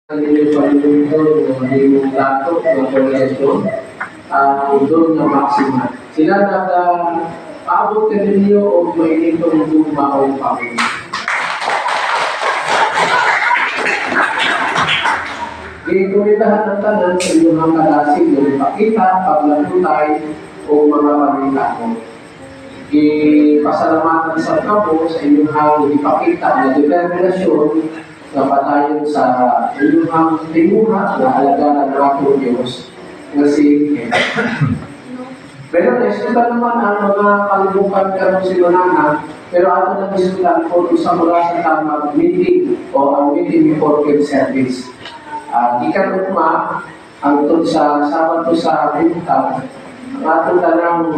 Yung pag-monitor ng laptop ng koleksyon doon na maximum. Sila nag-aabot ka ninyo o may itong guma o pangin. Ikumitahan ng tanan sa inyong mga kalasig ng ipakita, paglatutay o mga pamilya ko. Ipasalamatan sa kamo sa inyong hangin ipakita na determinasyon na patayon sa inyong tinguha na halaga ng ating Diyos na si pero naisulat naman ang mga kalibukan karong sinunana, pero ato na isulat kung isa mula sa tamang meeting o ang meeting before field service. Ikan ukma, ang tun sa Sabado sa Bintang, ang atong tanang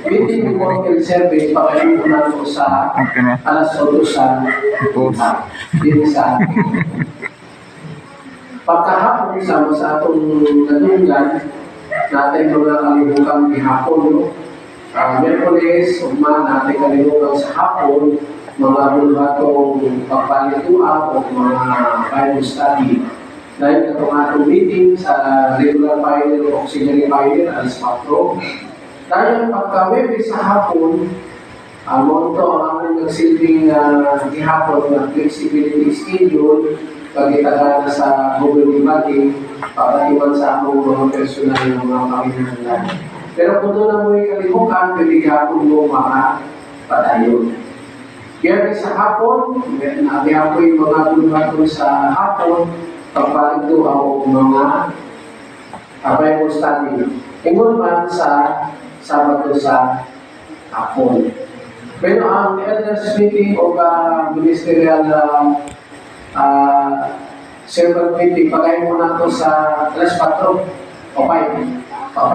meeting before field service, pakalimunan ko sa alas 8 sa din sa pagkahapon sama sa atong nadunggan natin mga kalibukan ni hapon, no? Merkules, umma natin kalibukan sa hapon, mga bulbatong pagpalituan o mga Bible study. Dahil itong atong meeting sa regular pioneer o auxiliary pioneer, alas 4. Dahil pagka-Webes sa hapon, monto ang aming nagsilbing gihapon ng flexibility schedule, pagkitagaan sa governing body, pagkatiwan sa among mga personal ng mga panginoon. Pero kung doon na mo'y kalimukan, pwede gapon mo mga padayon. Kaya sa hapon, nabi ako yung mga bulbato sa hapon, pagpalit ko ang mga Bible study. Ingon man sa Sabado sa hapon. Pero ang elders meeting o ministerial servant meeting, pagay mo na ito sa alas 4 o 5.